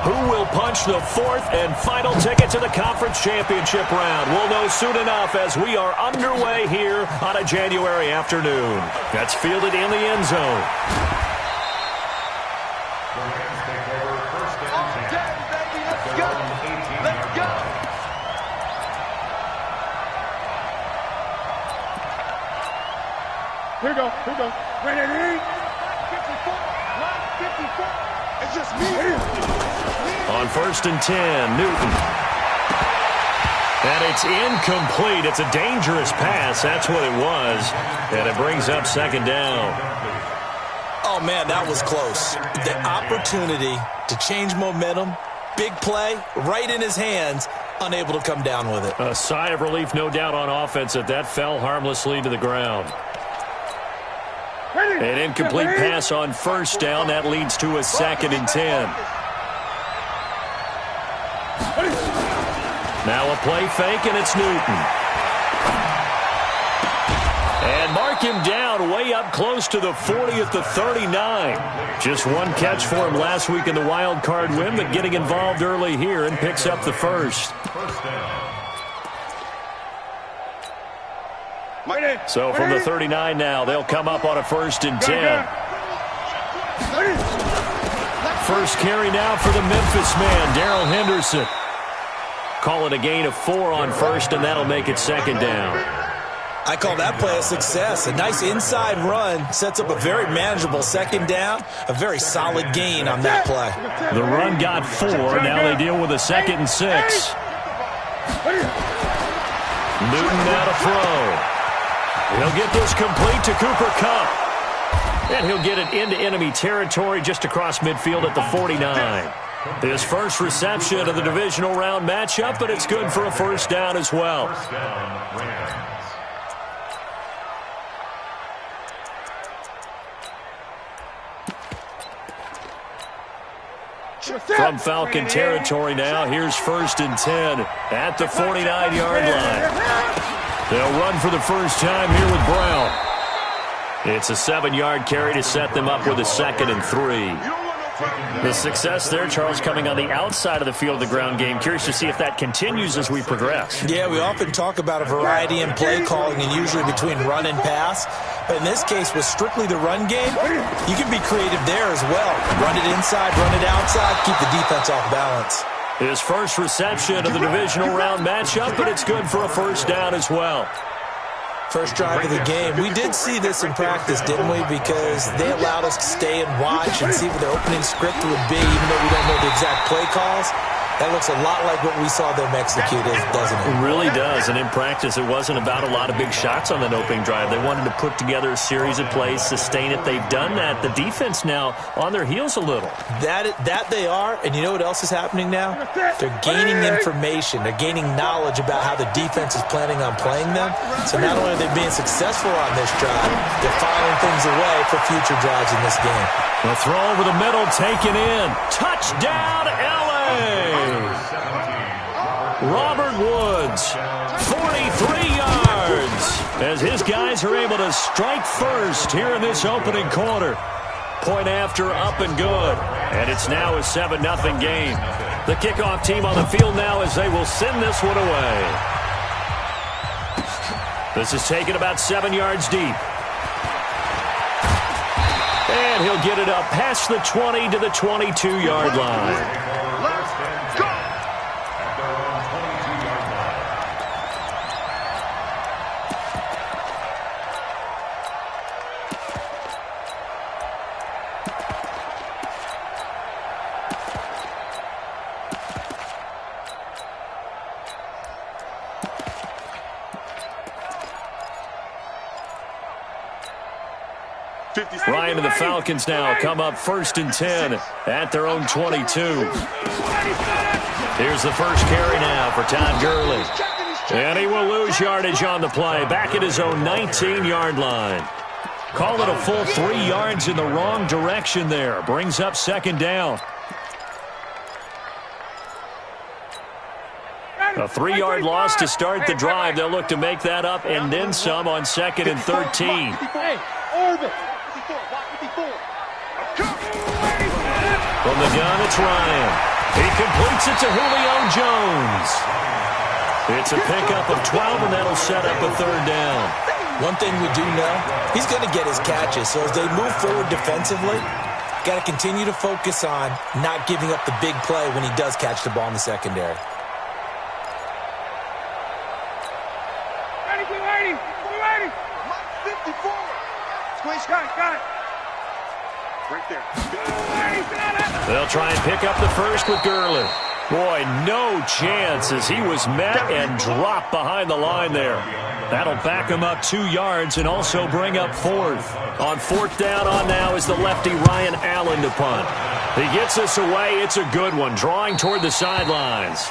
Who will punch the fourth and final ticket to the conference championship round? We'll know soon enough as we are underway here on a January afternoon. That's fielded in the end zone. Here we go. Ready? 54. It's just me. On 1st and 10, Newton. And it's incomplete. It's a dangerous pass. That's what it was. And it brings up 2nd down. Oh, man, that was close. The opportunity to change momentum, big play, right in his hands, unable to come down with it. A sigh of relief, no doubt, on offense that fell harmlessly to the ground. An incomplete pass on 1st down. That leads to a 2nd and 10. Now a play fake, and it's Newton. And mark him down way up close to the 40 at the 39. Just one catch for him last week in the wild card win, but getting involved early here and picks up the first. So from the 39 now, they'll come up on a 1st and 10. First carry now for the Memphis man, Darrell Henderson. Call it a gain of 4 on 1st, and that'll make it 2nd down. I call that play a success. A nice inside run sets up a very manageable 2nd down. A very solid gain on that play. The run got 4. Now they deal with a 2nd and 6. Newton now to throw. He'll get this complete to Cooper Kupp. And he'll get it into enemy territory just across midfield at the 49. His first reception of the divisional round matchup, but it's good for a 1st down as well. From Falcon territory now, here's 1st and 10 at the 49-yard line. They'll run for the first time here with Brown. It's a 7-yard carry to set them up with a 2nd and 3. The success there, Charles, coming on the outside of the field of the ground game. Curious to see if that continues as we progress. Yeah, we often talk about a variety in play calling and usually between run and pass. But in this case, with strictly the run game, you can be creative there as well. Run it inside, run it outside, keep the defense off balance. His first reception of the divisional round matchup, but it's good for a 1st down as well. First drive of the game. We did see this in practice, didn't we? Because they allowed us to stay and watch and see what the opening script would be, even though we don't know the exact play calls. That looks a lot like what we saw them execute, doesn't it? It really does. And in practice, it wasn't about a lot of big shots on that opening drive. They wanted to put together a series of plays, sustain it. They've done that. The defense now on their heels a little. That they are. And you know what else is happening now? They're gaining information. They're gaining knowledge about how the defense is planning on playing them. So not only are they being successful on this drive, they're filing things away for future drives in this game. The throw over the middle, taken in. Touchdown, L.A. Robert Woods, 43 yards, as his guys are able to strike first here in this opening quarter. Point after, up and good. And it's now a 7-0 game. The kickoff team on the field now as they will send this one away. This is taken about 7 yards deep. And he'll get it up past the 20 to the 22-yard line. Ryan and the Falcons now come up 1st and 10 at their own 22. Here's the first carry now for Todd Gurley. And he will lose yardage on the play, back at his own 19-yard line. Call it a full 3 yards in the wrong direction there. Brings up 2nd down. A 3-yard loss to start the drive. They'll look to make that up and then some on 2nd and 13. From the gun, it's Ryan. He completes it to Julio Jones. It's a pickup of 12, and that'll set up a third down. One thing we do know, he's going to get his catches. So as they move forward defensively, got to continue to focus on not giving up the big play when he does catch the ball in the secondary. Ready. 54. Squeeze, got it. Right there. They'll try and pick up the first with Gurley. Boy, no chance as he was met and dropped behind the line there. That'll back him up 2 yards and also bring up fourth. On fourth down on now is the lefty Ryan Allen to punt. He gets us away. It's a good one, drawing toward the sidelines.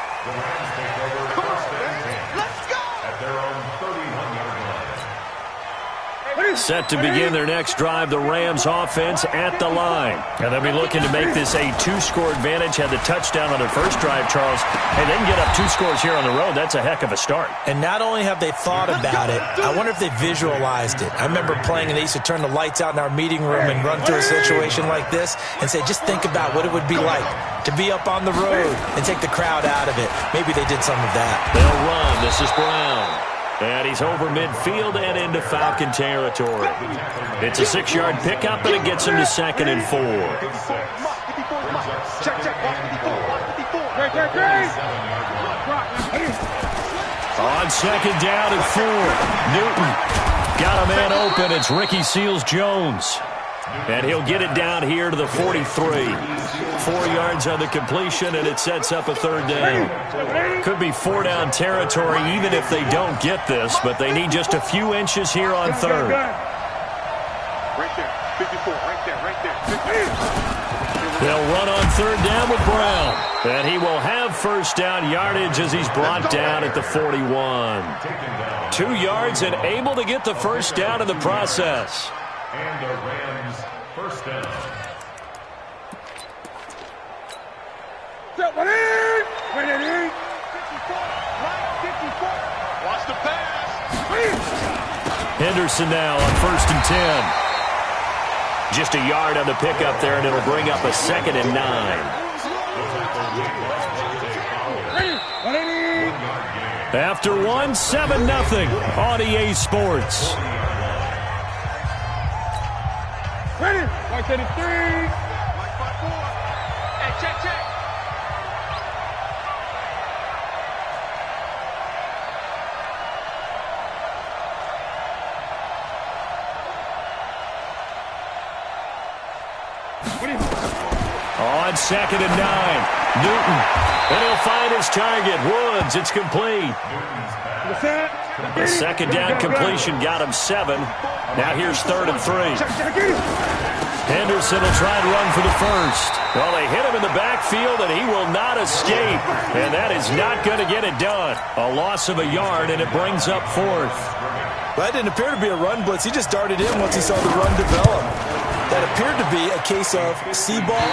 Set to begin their next drive, the Rams offense at the line. And they'll be looking to make this a 2-score advantage. Had the touchdown on their first drive, Charles. Hey, they can get up 2 scores here on the road. That's a heck of a start. And not only have they thought about it, I wonder if they visualized it. I remember playing and they used to turn the lights out in our meeting room and run through a situation like this and say, just think about what it would be like to be up on the road and take the crowd out of it. Maybe they did some of that. They'll run. This is Brown. And he's over midfield and into Falcon territory. It's a 6-yard pickup, and it gets him to 2nd and 4. On 2nd down and 4. Newton got a man open. It's Ricky Seals-Jones. And he'll get it down here to the 43. 4 yards on the completion, and it sets up a third down. Could be 4-down territory even if they don't get this, but they need just a few inches here on third. Right there. 54. Right there. They'll run on third down with Brown. And he will have first down yardage as he's brought down at the 41. 2 yards and able to get the first down in the process. And the Rams first down. Ready. 54. Watch the pass. Henderson now on 1st and 10. Just a yard on the pickup there, and it'll bring up a 2nd and 9. After 1, 7-0 on EA Sports. Ready. 133. Hey, check. On 2nd and 9. Newton. And he'll find his target. Woods. It's complete. The 2nd down completion got him 7. Now here's 3rd and 3. Henderson will try and run for the first. Well, they hit him in the backfield, and he will not escape. And that is not going to get it done. A loss of a yard, and it brings up 4th. Well, that didn't appear to be a run blitz. He just darted in once he saw the run develop. That appeared to be a case of see ball,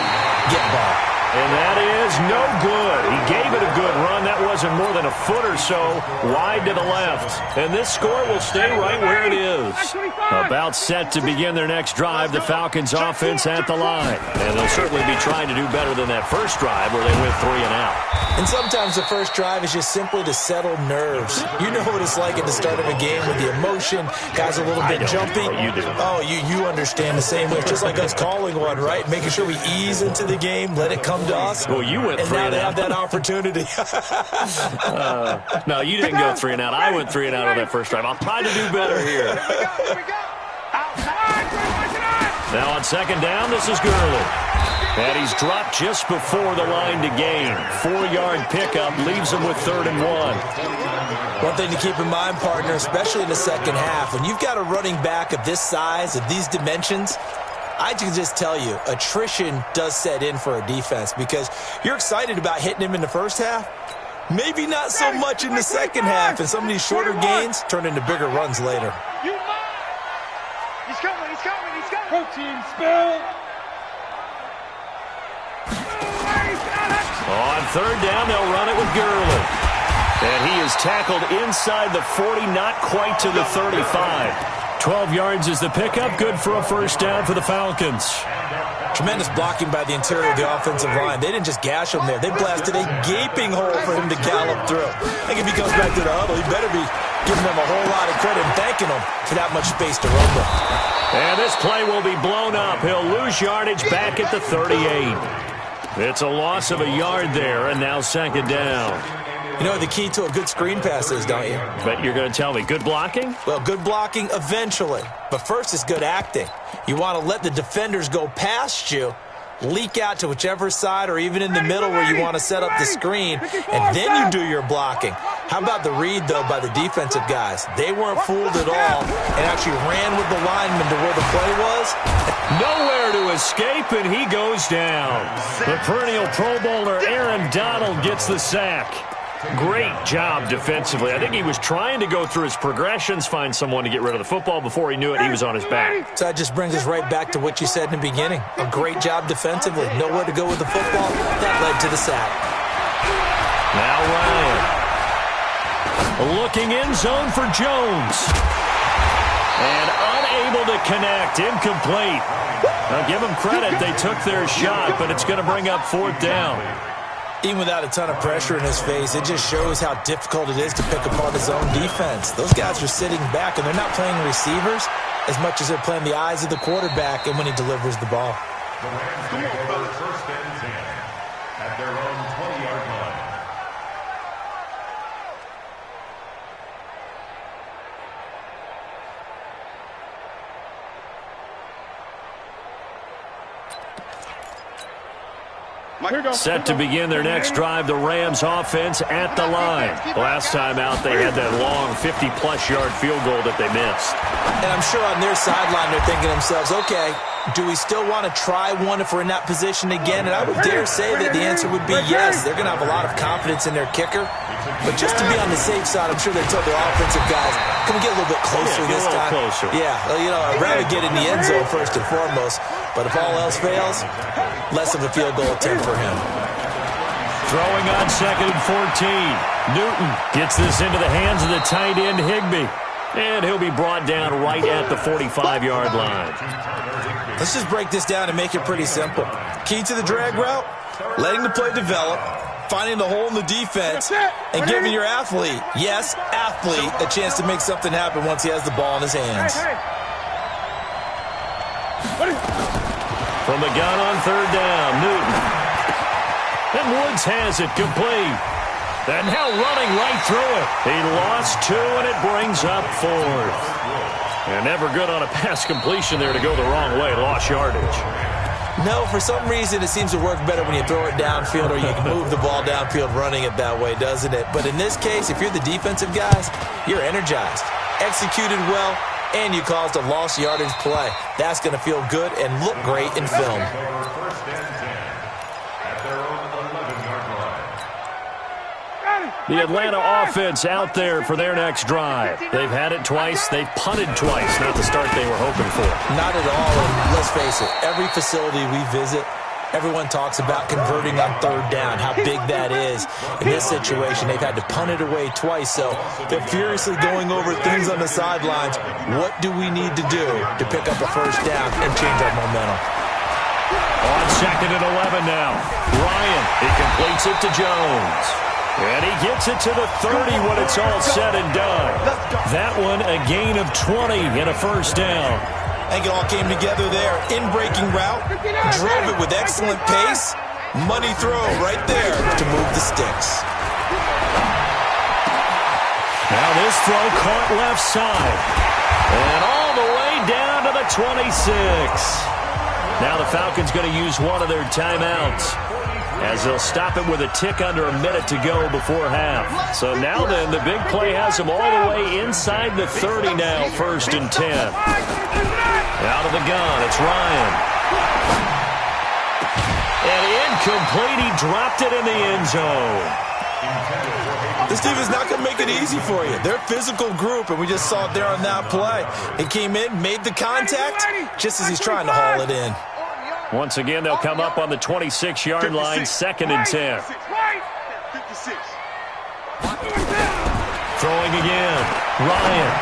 get ball. And that is no good. He gave it a good run. That wasn't more than a foot or so wide to the left. And this score will stay right where it is. About set to begin their next drive, the Falcons offense at the line. And they'll certainly be trying to do better than that first drive where they went 3 and out. And sometimes the first drive is just simply to settle nerves. You know what it's like at the start of a game with the emotion. Guys a little bit jumpy. You do. Oh, you understand the same way. Just like us calling one, right? Making sure we ease into the game, let it come to us. Well, you went 3 and and out. now they have that opportunity. No, you didn't go 3 and out. I went 3 and out on that first drive. I'll try to do better here. Now on 2nd down, this is Gurley. And he's dropped just before the line to gain. 4-yard pickup leaves him with 3rd and 1. One thing to keep in mind, partner, especially in the second half, when you've got a running back of this size, of these dimensions, I can just tell you, attrition does set in for a defense because you're excited about hitting him in the first half. Maybe not so much in the second half, and some of these shorter gains turn into bigger runs later. He's coming. Protein spill. On 3rd down, they'll run it with Gurley. And he is tackled inside the 40, not quite to the 35. 12 yards is the pickup. Good for a first down for the Falcons. Tremendous blocking by the interior of the offensive line. They didn't just gash him there. They blasted a gaping hole for him to gallop through. I think if he comes back to the huddle, he better be giving them a whole lot of credit and thanking them for that much space to run with. And this play will be blown up. He'll lose yardage back at the 38. It's a loss of a yard there, and now second down. You know what the key to a good screen pass is, don't you? But you're going to tell me, good blocking? Well, good blocking eventually. But first is good acting. You want to let the defenders go past you, leak out to whichever side or even in the middle where you want to set up the screen, and then you do your blocking. How about the read, though, by the defensive guys? They weren't fooled at all and actually ran with the lineman to where the play was. Nowhere to escape, and he goes down. The perennial Pro Bowler Aaron Donald gets the sack. Great job defensively. I think he was trying to go through his progressions, find someone to get rid of the football. Before he knew it, he was on his back. So that just brings us right back to what you said in the beginning. A great job defensively. Nowhere to go with the football. That led to the sack. Now Ryan. Looking in zone for Jones. And unable to connect. Incomplete. Now give them credit. They took their shot, but it's going to bring up fourth down. Even without a ton of pressure in his face, it just shows how difficult it is to pick apart his own defense. Those guys are sitting back, and they're not playing receivers as much as they're playing the eyes of the quarterback and when he delivers the ball. The Rams go for first and 10 at their own 20-yard line. Set to begin their next drive, the Rams offense at the line. Last time out, they had that long 50-plus yard field goal that they missed. And I'm sure on their sideline they're thinking to themselves, okay, do we still want to try one if we're in that position again? And I would dare say that the answer would be yes. They're going to have a lot of confidence in their kicker. But just to be on the safe side, I'm sure they told their offensive guys, can we get a little bit closer this time? Closer. Yeah, well, you know, I'd rather get in the end zone first and foremost. But if all else fails, less of a field goal attempt for him. Throwing on second and 14. Newton gets this into the hands of the tight end, Higbee. And he'll be brought down right at the 45-yard line. Let's just break this down and make it pretty simple. Key to the drag route, letting the play develop, finding the hole in the defense, and giving your athlete, yes, athlete, a chance to make something happen once he has the ball in his hands. From the gun on third down, Newton. And Woods has it complete. And now running right through it. He lost two, and it brings up fourth. And never good on a pass completion there to go the wrong way. Lost yardage. No, for some reason it seems to work better when you throw it downfield or you can move the ball downfield running it that way, doesn't it? But in this case, if you're the defensive guys, you're energized, executed well, and you caused a lost yardage play. That's going to feel good and look great in film. The Atlanta offense out there for their next drive. They've had it twice. They've punted twice. Not the start they were hoping for. Not at all. And let's face it, every facility we visit, everyone talks about converting on third down, how big that is. In this situation, they've had to punt it away twice, so they're furiously going over things on the sidelines. What do we need to do to pick up a first down and change our momentum? On second and 11 now. Ryan, he completes it to Jones. And he gets it to the 30 when it's all said and done. That one, a gain of 20 and a first down. I think it all came together there. In-breaking route, drove it with excellent pace. Money throw right there to move the sticks. Now this throw caught left side. And all the way down to the 26. Now the Falcons going to use one of their timeouts, as they'll stop it with a tick under a minute to go before half. So now then, the big play has them all the way inside the 30 now, first and 10. Out of the gun, it's Ryan. And incomplete, he dropped it in the end zone. This team is not going to make it easy for you. They're a physical group, and we just saw it there on that play. He came in, made the contact, just as he's trying to haul it in. Once again, they'll come up on the 26-yard line, second and 10. 56. Throwing again, Ryan.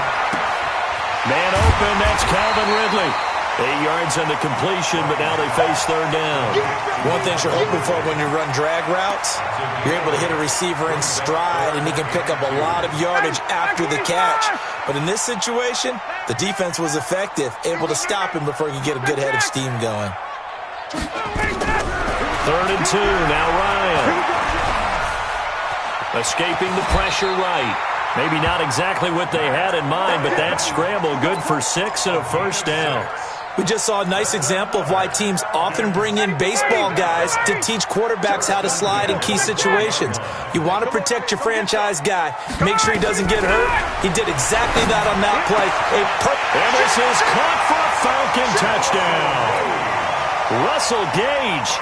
Man open, that's Calvin Ridley. 8 yards on the completion, but now they face third down. One thing you're hoping for when you run drag routes, you're able to hit a receiver in stride, and he can pick up a lot of yardage after the catch. But in this situation, the defense was effective, able to stop him before he could get a good head of steam going. 3rd and 2, now Ryan. Escaping the pressure right. Maybe not exactly what they had in mind, but that scramble good for 6 and a first down. We just saw a nice example of why teams often bring in baseball guys to teach quarterbacks how to slide in key situations. You want to protect your franchise guy. Make sure he doesn't get hurt. He did exactly that on that play. And this is caught for a Falcon touchdown. Russell Gage,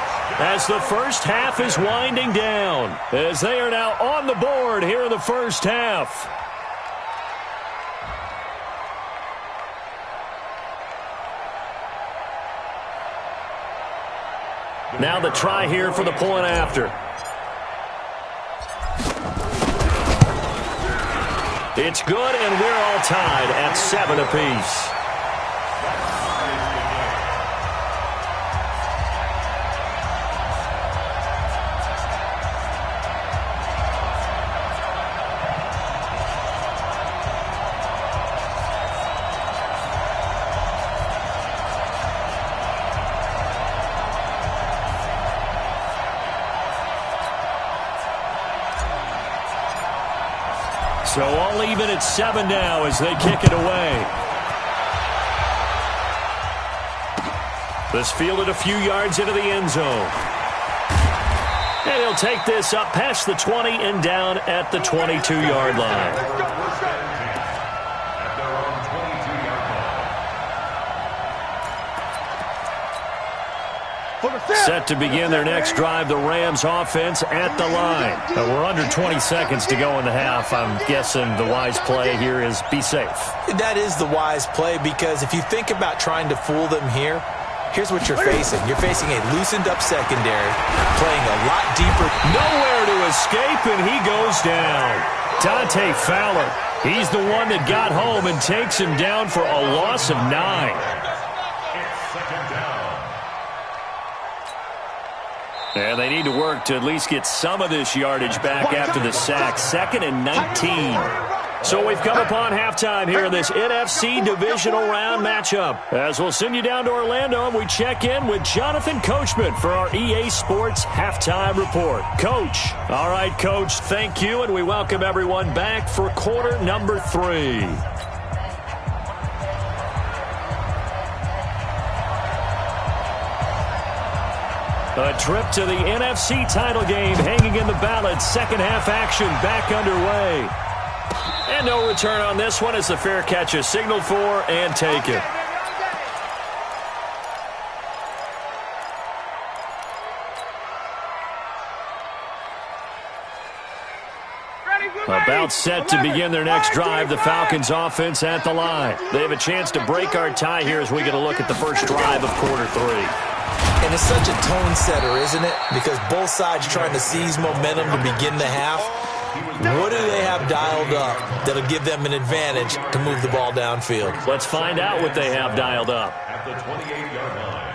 as the first half is winding down, as they are now on the board here in the first half. Now the try here for the point after. It's good, and we're all tied at 7 apiece. So all even at 7 now as they kick it away. This fielded a few yards into the end zone. And he'll take this up past the 20 and down at the 22-yard line. Set to begin their next drive, the Rams offense at the line. We're under 20 seconds to go in the half. I'm guessing the wise play here is be safe. That is the wise play, because if you think about trying to fool them here, here's what you're facing. You're facing a loosened-up secondary, playing a lot deeper. Nowhere to escape, and he goes down. Dante Fowler, he's the one that got home and takes him down for a loss of 9. And they need to work to at least get some of this yardage back after the sack. 2nd and 19. So we've come upon halftime here in this NFC divisional round matchup. As we'll send you down to Orlando, and we check in with Jonathan Coachman for our EA Sports Halftime Report. Coach. All right, Coach, thank you, and we welcome everyone back for quarter number 3. A trip to the NFC title game hanging in the balance. Second half action back underway. And no return on this one as the fair catch is signaled for and taken. About set to begin their next drive, the Falcons offense at the line. They have a chance to break our tie here as we get a look at the first drive of quarter 3. And it's such a tone setter, isn't it? Because both sides trying to seize momentum to begin the half. What do they have dialed up that'll give them an advantage to move the ball downfield? Let's find out what they have dialed up. At the 28-yard line.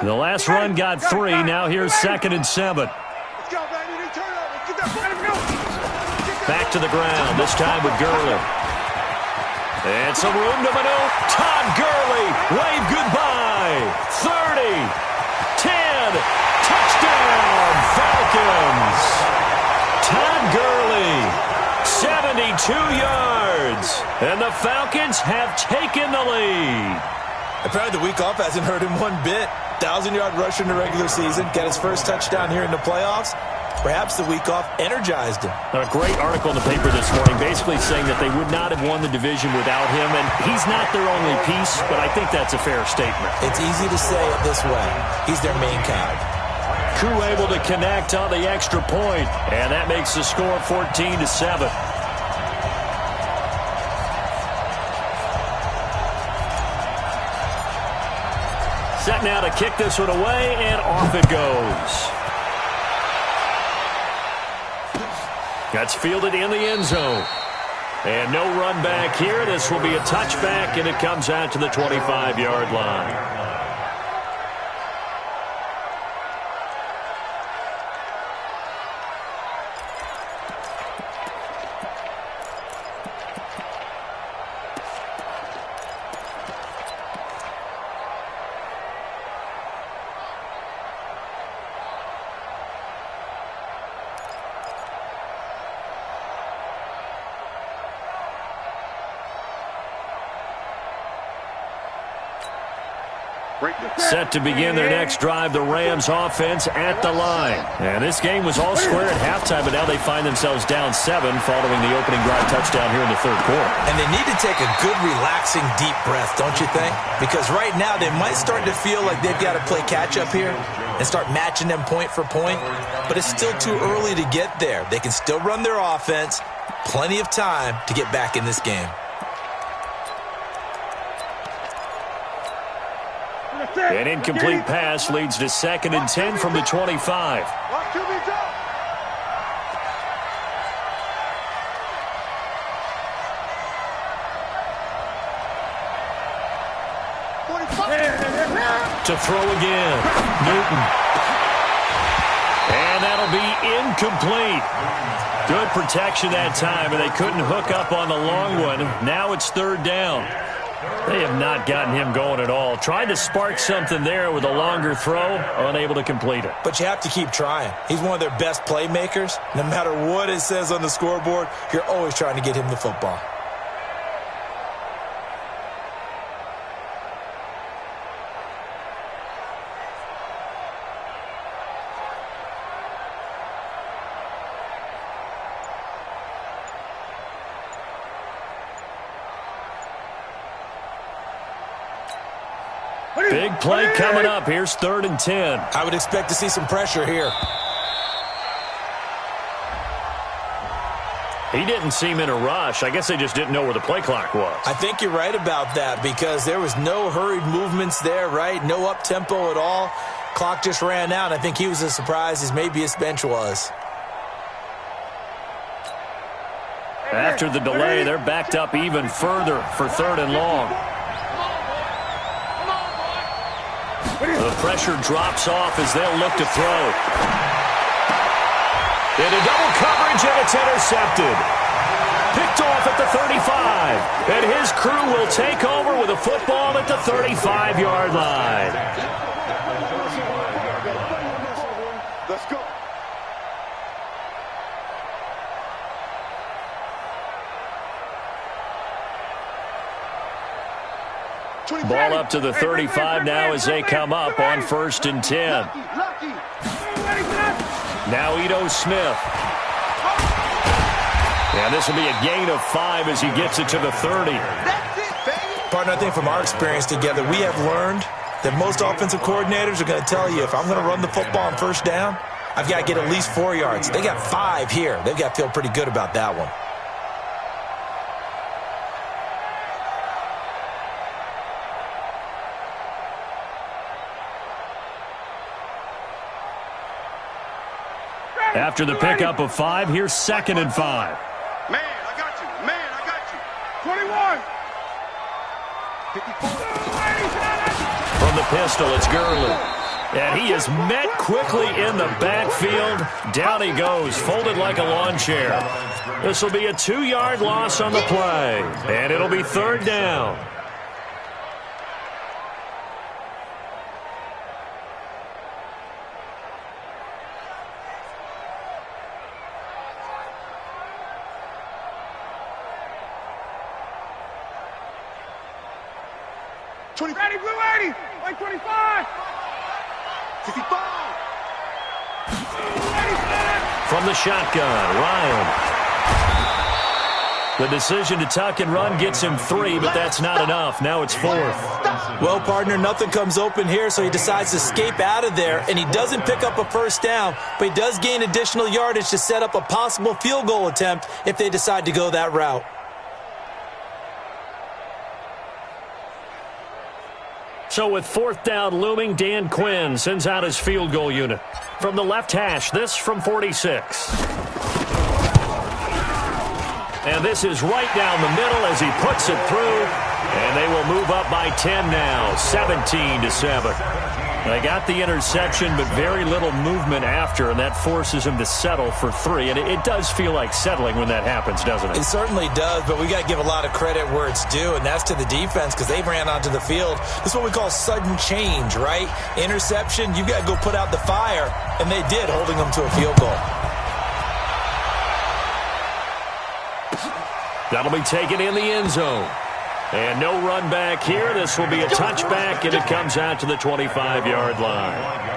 The last run got 3. Now here's 2nd and 7. Back to the ground, this time with Gurley. And some room to maneuver. Todd Gurley, wave goodbye. 30, 10, touchdown, Falcons. Todd Gurley, 72 yards. And the Falcons have taken the lead. Apparently the week off hasn't hurt him one bit. 1,000-yard rusher in the regular season. Got his first touchdown here in the playoffs. Perhaps the week off energized him. A great article in the paper this morning basically saying that they would not have won the division without him, and he's not their only piece, but I think that's a fair statement. It's easy to say it this way. He's their main guy. Crew able to connect on the extra point, and that makes the score 14-7. Set now to kick this one away, and off it goes. That's fielded in the end zone. And no run back here. This will be a touchback, and it comes out to the 25-yard line. Set to begin their next drive, the Rams offense at the line. And this game was all square at halftime, but now they find themselves down 7 following the opening drive touchdown here in the third quarter. And they need to take a good, relaxing, deep breath, don't you think? Because right now they might start to feel like they've got to play catch-up here and start matching them point for point. But it's still too early to get there. They can still run their offense. Plenty of time to get back in this game. An incomplete pass leads to 2nd and 10 from the 25. To throw again. Newton. And that'll be incomplete. Good protection that time, and they couldn't hook up on the long one. Now it's 3rd down. They have not gotten him going at all. Tried to spark something there with a longer throw, unable to complete it. But you have to keep trying. He's one of their best playmakers. No matter what it says on the scoreboard, you're always trying to get him the football. Big play coming up. Here's 3rd and 10. I would expect to see some pressure here. He didn't seem in a rush. I guess they just didn't know where the play clock was. I think you're right about that because there was no hurried movements there, right? No up-tempo at all. Clock just ran out. I think he was as surprised as maybe his bench was. After the delay, they're backed up even further for 3rd and long. The pressure drops off as they'll look to throw. Into double coverage, and it's intercepted. Picked off at the 35. And his crew will take over with a football at the 35-yard line. Let's go. Ball up to the 35 now as they come up on 1st and 10. Now Ito Smith. And this will be a gain of 5 as he gets it to the 30. Partner, I think from our experience together, we have learned that most offensive coordinators are going to tell you, if I'm going to run the football on 1st down, I've got to get at least 4 yards. They got 5 here. They've got to feel pretty good about that one. After the pickup of 5, here's 2nd and 5. Man, I got you. Man, I got you. 21. 54. From the pistol, it's Gurley. And he is met quickly in the backfield. Down he goes, folded like a lawn chair. This will be a 2-yard loss on the play. And it'll be 3rd down. Ready, blue 80, 125. 65. From the shotgun, Ryan. The decision to tuck and run gets him 3, but that's not enough. Now it's 4th. Well, partner, nothing comes open here, so he decides to escape out of there, and he doesn't pick up a 1st down, but he does gain additional yardage to set up a possible field goal attempt if they decide to go that route. So with fourth down looming, Dan Quinn sends out his field goal unit. From the left hash, this from 46. And this is right down the middle as he puts it through. And they will move up by 10 now, 17-7. They got the interception, but very little movement after, and that forces him to settle for 3. And it does feel like settling when that happens, doesn't it? It certainly does, but we got to give a lot of credit where it's due, and that's to the defense because they ran onto the field. This is what we call sudden change, right? Interception, you got to go put out the fire, and they did, holding them to a field goal. That'll be taken in the end zone. And no run back here. This will be a touchback, and it comes out to the 25-yard line.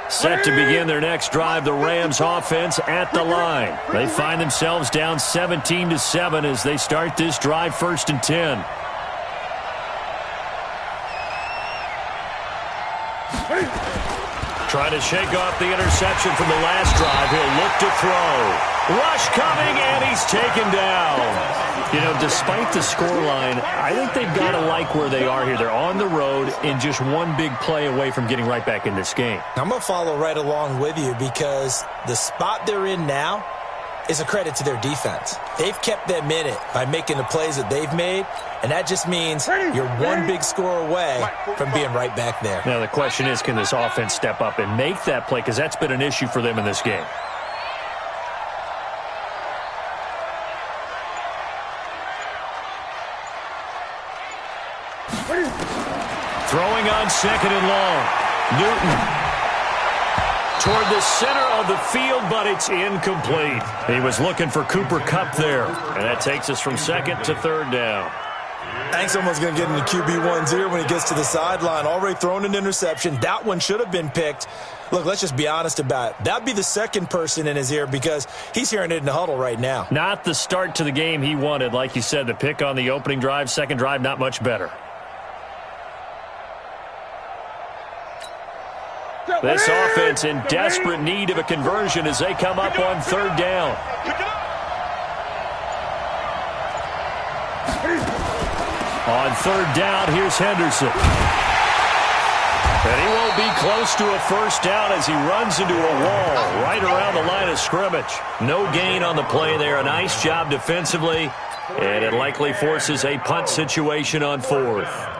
Set to begin their next drive, the Rams offense at the line. They find themselves down 17-7 as they start this drive, 1st and 10. Trying to shake off the interception from the last drive. He'll look to throw. Rush coming, and he's taken down. You know, despite the scoreline, I think they've got to like where they are here. They're on the road and just one big play away from getting right back in this game. I'm going to follow right along with you because the spot they're in now is a credit to their defense. They've kept them in it by making the plays that they've made, and that just means you're one big score away from being right back there. Now, the question is, can this offense step up and make that play? Because that's been an issue for them in this game. Throwing on 2nd and long. Newton toward the center of the field, but it's incomplete. He was looking for Cooper Kupp there, and that takes us from 2nd to 3rd down. I think someone's going to get into QB1's ear when he gets to the sideline. Already thrown an interception. That one should have been picked. Look, let's just be honest about it. That'd be the second person in his ear because he's hearing it in the huddle right now. Not the start to the game he wanted. Like you said, the pick on the opening drive, second drive, not much better. This offense in desperate need of a conversion as they come up on 3rd down. On 3rd down, here's Henderson. And he won't be close to a first down as he runs into a wall right around the line of scrimmage. No gain on the play there. A nice job defensively, and it likely forces a punt situation on 4th.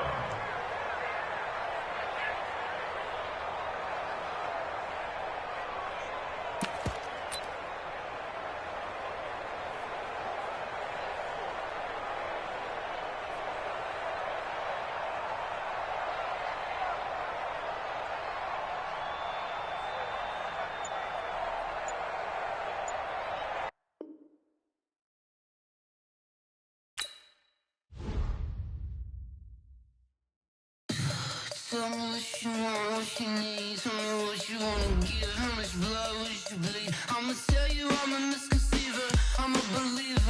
Tell me what you want, what you need. Tell me what you wanna give. How much blood would you bleed? I'ma tell you I'm a misconceiver. I'm a believer.